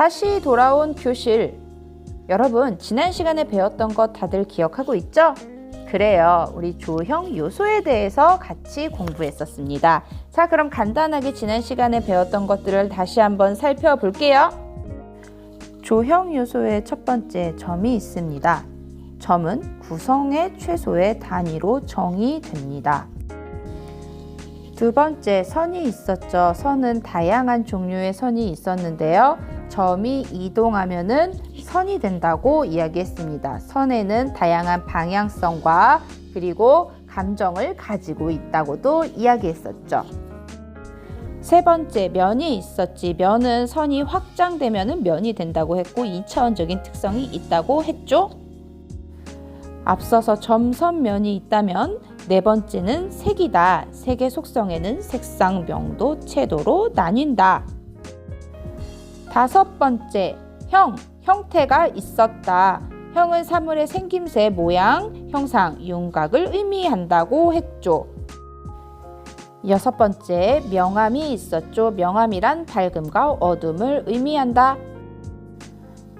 다시 돌아온 교실. 여러분, 지난 시간에 배웠던 것 다들 기억하고 있죠? 그래요. 우리 조형 요소에 대해서 같이 공부했었습니다. 자, 그럼 간단하게 지난 시간에 배웠던 것들을 다시 한번 살펴볼게요. 조형 요소의 첫 번째 점이 있습니다. 점은 구성의 최소의 단위로 정의됩니다. 두 번째, 선이 있었죠. 선은 다양한 종류의 선이 있었는데요. 점이 이동하면은 선이 된다고 이야기했습니다. 선에는 다양한 방향성과 그리고 감정을 가지고 있다고도 이야기했었죠. 세 번째, 면이 있었지. 면은 선이 확장되면은 면이 된다고 했고 2차원적인 특성이 있다고 했죠. 앞서서 점선면이 있다면 네 번째는 색이다. 색의 속성에는 색상, 명도, 채도로 나뉜다. 다섯 번째, 형태가 있었다. 형은 사물의 생김새, 모양, 형상, 윤곽을 의미한다고 했죠. 여섯 번째, 명암이 있었죠. 명암이란 밝음과 어둠을 의미한다.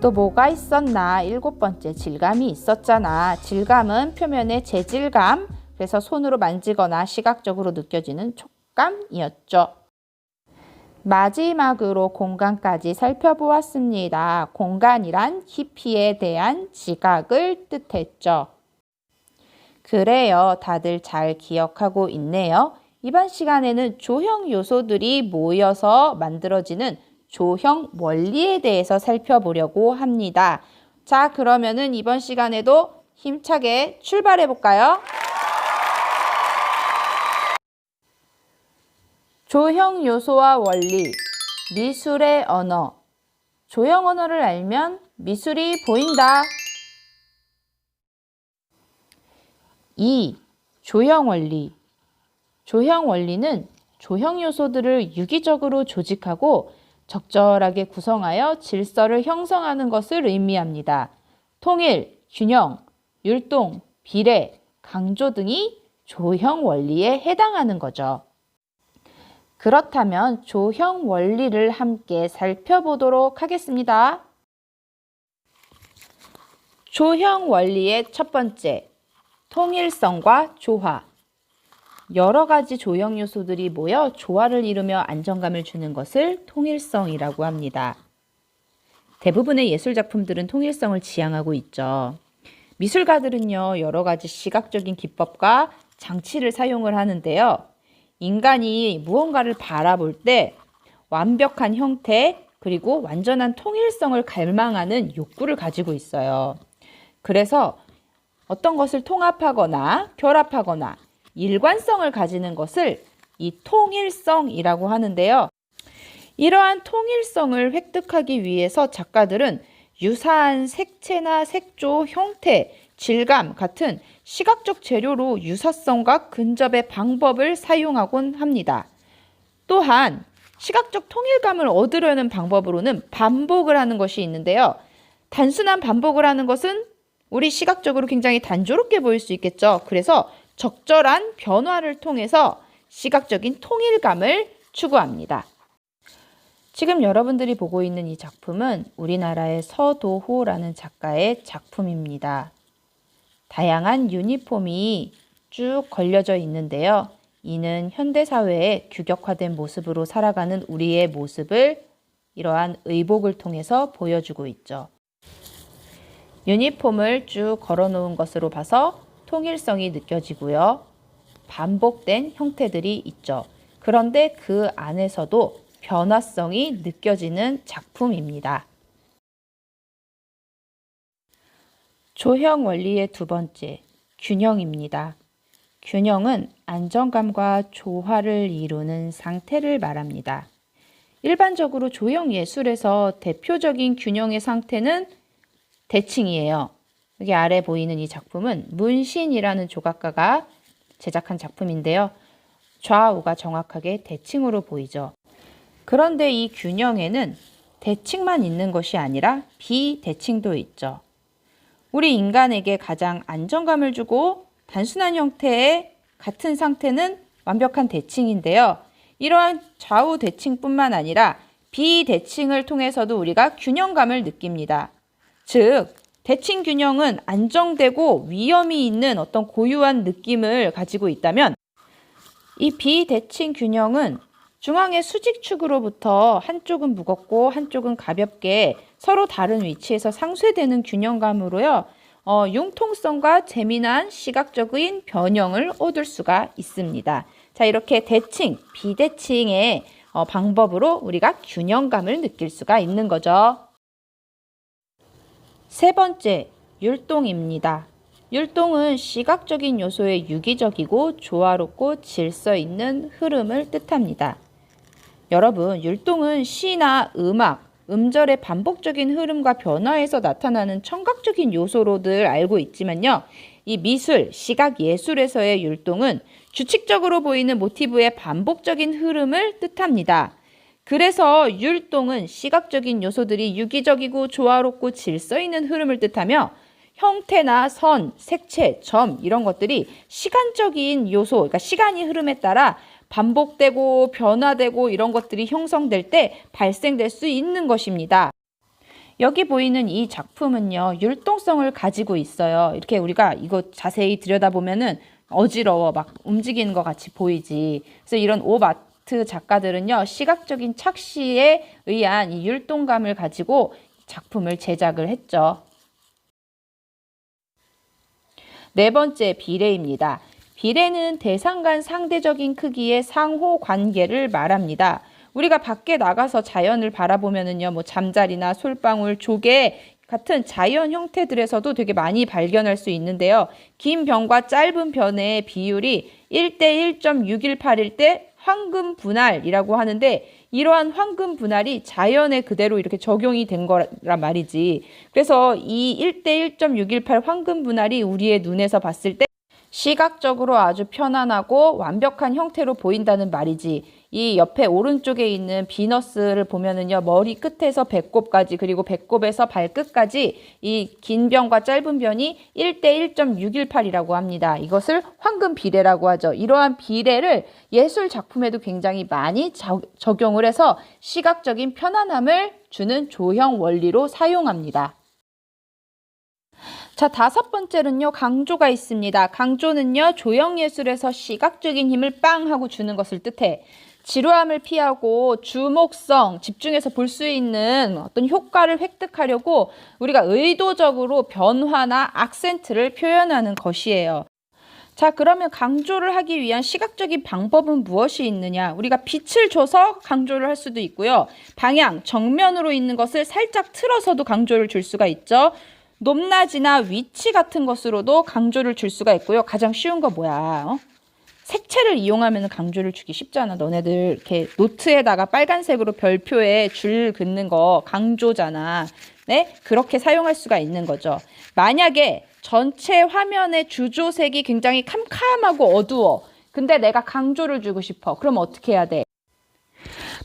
또 뭐가 있었나? 일곱 번째, 질감이 있었잖아. 질감은 표면의 재질감, 그래서 손으로 만지거나 시각적으로 느껴지는 촉감이었죠. 마지막으로 공간까지 살펴보았습니다. 공간이란 깊이에 대한 지각을 뜻했죠. 그래요. 다들 잘 기억하고 있네요. 이번 시간에는 조형 요소들이 모여서 만들어지는 조형 원리에 대해서 살펴보려고 합니다. 자, 그러면은 이번 시간에도 힘차게 출발해 볼까요? 조형 요소와 원리, 미술의 언어. 조형 언어를 알면 미술이 보인다. 2. 조형 원리. 조형 원리는 조형 요소들을 유기적으로 조직하고 적절하게 구성하여 질서를 형성하는 것을 의미합니다. 통일, 균형, 율동, 비례, 강조 등이 조형 원리에 해당하는 거죠. 그렇다면 조형 원리를 함께 살펴보도록 하겠습니다. 조형 원리의 첫 번째, 통일성과 조화. 여러 가지 조형 요소들이 모여 조화를 이루며 안정감을 주는 것을 통일성이라고 합니다. 대부분의 예술 작품들은 통일성을 지향하고 있죠. 미술가들은요, 여러 가지 시각적인 기법과 장치를 사용을 하는데요. 인간이 무언가를 바라볼 때 완벽한 형태 그리고 완전한 통일성을 갈망하는 욕구를 가지고 있어요. 그래서 어떤 것을 통합하거나 결합하거나 일관성을 가지는 것을 이 통일성이라고 하는데요. 이러한 통일성을 획득하기 위해서 작가들은 유사한 색채나 색조, 형태, 질감 같은 시각적 재료로 유사성과 근접의 방법을 사용하곤 합니다. 또한 시각적 통일감을 얻으려는 방법으로는 반복을 하는 것이 있는데요. 단순한 반복을 하는 것은 우리 시각적으로 굉장히 단조롭게 보일 수 있겠죠. 그래서 적절한 변화를 통해서 시각적인 통일감을 추구합니다. 지금 여러분들이 보고 있는 이 작품은 우리나라의 서도호라는 작가의 작품입니다. 다양한 유니폼이 쭉 걸려져 있는데요. 이는 현대사회의 규격화된 모습으로 살아가는 우리의 모습을 이러한 의복을 통해서 보여주고 있죠. 유니폼을 쭉 걸어놓은 것으로 봐서 통일성이 느껴지고요. 반복된 형태들이 있죠. 그런데 그 안에서도 변화성이 느껴지는 작품입니다. 조형 원리의 두 번째, 균형입니다. 균형은 안정감과 조화를 이루는 상태를 말합니다. 일반적으로 조형 예술에서 대표적인 균형의 상태는 대칭이에요. 여기 아래 보이는 이 작품은 문신이라는 조각가가 제작한 작품인데요. 좌우가 정확하게 대칭으로 보이죠. 그런데 이 균형에는 대칭만 있는 것이 아니라 비대칭도 있죠. 우리 인간에게 가장 안정감을 주고 단순한 형태의 같은 상태는 완벽한 대칭인데요. 이러한 좌우 대칭뿐만 아니라 비대칭을 통해서도 우리가 균형감을 느낍니다. 즉, 대칭 균형은 안정되고 위험이 있는 어떤 고유한 느낌을 가지고 있다면, 이 비대칭 균형은 중앙의 수직축으로부터 한쪽은 무겁고 한쪽은 가볍게 서로 다른 위치에서 상쇄되는 균형감으로요, 융통성과 재미난 시각적인 변형을 얻을 수가 있습니다. 자, 이렇게 대칭, 비대칭의 방법으로 우리가 균형감을 느낄 수가 있는 거죠. 세 번째, 율동입니다. 율동은 시각적인 요소의 유기적이고 조화롭고 질서 있는 흐름을 뜻합니다. 여러분, 율동은 시나 음악, 음절의 반복적인 흐름과 변화에서 나타나는 청각적인 요소로들 알고 있지만요. 이 미술, 시각 예술에서의 율동은 규칙적으로 보이는 모티브의 반복적인 흐름을 뜻합니다. 그래서 율동은 시각적인 요소들이 유기적이고 조화롭고 질서 있는 흐름을 뜻하며 형태나 선, 색채, 점 이런 것들이 시간적인 요소, 그러니까 시간이 흐름에 따라 반복되고 변화되고 이런 것들이 형성될 때 발생될 수 있는 것입니다. 여기 보이는 이 작품은요, 율동성을 가지고 있어요. 이렇게 우리가 이거 자세히 들여다보면은 어지러워, 막 움직이는 것 같이 보이지. 그래서 이런 오마트 작가들은요, 시각적인 착시에 의한 이 율동감을 가지고 작품을 제작을 했죠. 네 번째, 비례입니다. 비례는 대상 간 상대적인 크기의 상호 관계를 말합니다. 우리가 밖에 나가서 자연을 바라보면은요, 뭐 잠자리나 솔방울, 조개 같은 자연 형태들에서도 되게 많이 발견할 수 있는데요. 긴 변과 짧은 변의 비율이 1대 1.618일 때 황금 분할이라고 하는데, 이러한 황금 분할이 자연에 그대로 이렇게 적용이 된 거란 말이지. 그래서 이 1대 1.618 황금 분할이 우리의 눈에서 봤을 때 시각적으로 아주 편안하고 완벽한 형태로 보인다는 말이지. 이 옆에 오른쪽에 있는 비너스를 보면은요, 머리 끝에서 배꼽까지, 그리고 배꼽에서 발끝까지 이 긴 변과 짧은 변이 1대 1.618이라고 합니다. 이것을 황금 비례라고 하죠. 이러한 비례를 예술 작품에도 굉장히 많이 적용을 해서 시각적인 편안함을 주는 조형 원리로 사용합니다. 자, 다섯 번째는요, 강조가 있습니다. 강조는요, 조형예술에서 시각적인 힘을 빵 하고 주는 것을 뜻해. 지루함을 피하고 주목성, 집중해서 볼 수 있는 어떤 효과를 획득하려고 우리가 의도적으로 변화나 악센트를 표현하는 것이에요. 자, 그러면 강조를 하기 위한 시각적인 방법은 무엇이 있느냐? 우리가 빛을 줘서 강조를 할 수도 있고요. 방향, 정면으로 있는 것을 살짝 틀어서도 강조를 줄 수가 있죠. 높낮이나 위치 같은 것으로도 강조를 줄 수가 있고요. 가장 쉬운 거 뭐야? 색채를 이용하면 강조를 주기 쉽잖아. 너네들 이렇게 노트에다가 빨간색으로 별표에 줄 긋는 거 강조잖아. 네? 그렇게 사용할 수가 있는 거죠. 만약에 전체 화면의 주조색이 굉장히 캄캄하고 어두워. 근데 내가 강조를 주고 싶어. 그럼 어떻게 해야 돼?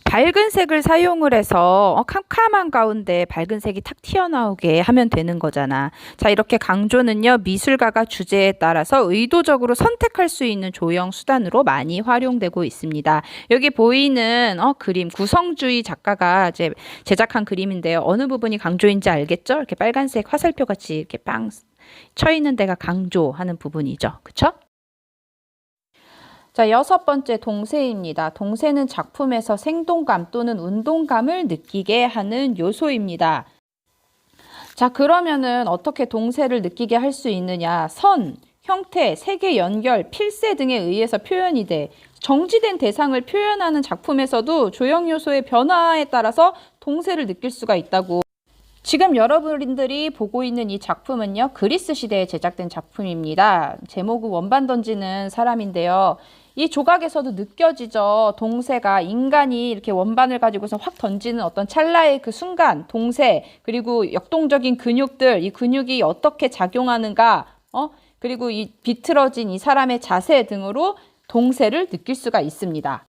밝은 색을 사용을 해서 캄캄한 가운데 밝은 색이 탁 튀어나오게 하면 되는 거잖아. 자, 이렇게 강조는요, 미술가가 주제에 따라서 의도적으로 선택할 수 있는 조형 수단으로 많이 활용되고 있습니다. 여기 보이는 그림, 구성주의 작가가 이제 제작한 그림인데요. 어느 부분이 강조인지 알겠죠? 이렇게 빨간색 화살표 같이 이렇게 빵 쳐 있는 데가 강조하는 부분이죠. 그쵸? 자, 여섯 번째, 동세입니다. 동세는 작품에서 생동감 또는 운동감을 느끼게 하는 요소입니다. 자, 그러면은 어떻게 동세를 느끼게 할 수 있느냐? 선, 형태, 색의 연결, 필세 등에 의해서 표현이 돼. 정지된 대상을 표현하는 작품에서도 조형 요소의 변화에 따라서 동세를 느낄 수가 있다고. 지금 여러분들이 보고 있는 이 작품은요, 그리스 시대에 제작된 작품입니다. 제목은 원반 던지는 사람인데요. 이 조각에서도 느껴지죠. 동세가 인간이 이렇게 원반을 가지고서 확 던지는 어떤 찰나의 그 순간, 동세, 그리고 역동적인 근육들, 이 근육이 어떻게 작용하는가, 그리고 이 비틀어진 이 사람의 자세 등으로 동세를 느낄 수가 있습니다.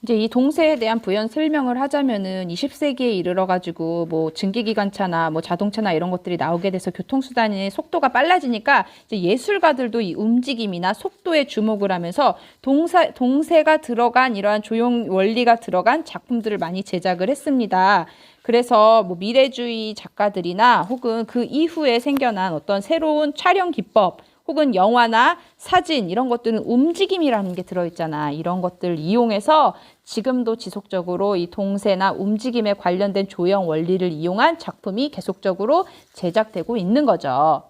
이제 이 동세에 대한 부연 설명을 하자면은 20세기에 이르러 가지고 뭐 증기기관차나 뭐 자동차나 이런 것들이 나오게 돼서 교통수단의 속도가 빨라지니까 이제 예술가들도 이 움직임이나 속도에 주목을 하면서 동세가 들어간 이러한 조형 원리가 들어간 작품들을 많이 제작을 했습니다. 그래서 뭐 미래주의 작가들이나 혹은 그 이후에 생겨난 어떤 새로운 촬영 기법 혹은 영화나 사진 이런 것들은 움직임이라는 게 들어있잖아. 이런 것들 이용해서 지금도 지속적으로 이 동세나 움직임에 관련된 조형 원리를 이용한 작품이 계속적으로 제작되고 있는 거죠.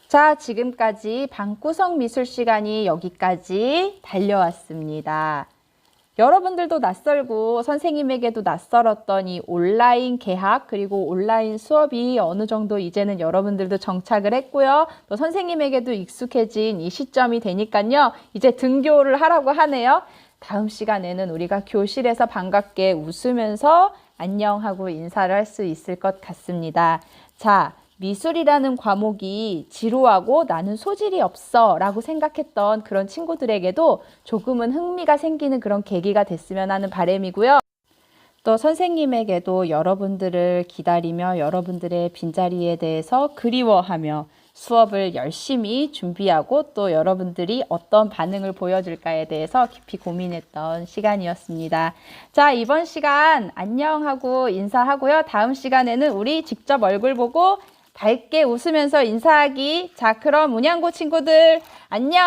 자, 지금까지 방구석 미술 시간이 여기까지 달려왔습니다. 여러분들도 낯설고 선생님에게도 낯설었던 이 온라인 개학 그리고 온라인 수업이 어느 정도 이제는 여러분들도 정착을 했고요. 또 선생님에게도 익숙해진 이 시점이 되니까요. 이제 등교를 하라고 하네요. 다음 시간에는 우리가 교실에서 반갑게 웃으면서 안녕하고 인사를 할 수 있을 것 같습니다. 자, 미술이라는 과목이 지루하고 나는 소질이 없어 라고 생각했던 그런 친구들에게도 조금은 흥미가 생기는 그런 계기가 됐으면 하는 바람이고요. 또 선생님에게도 여러분들을 기다리며 여러분들의 빈자리에 대해서 그리워하며 수업을 열심히 준비하고 또 여러분들이 어떤 반응을 보여줄까에 대해서 깊이 고민했던 시간이었습니다. 자, 이번 시간 안녕하고 인사하고요. 다음 시간에는 우리 직접 얼굴 보고 밝게 웃으면서 인사하기. 자, 그럼 문양고 친구들 안녕.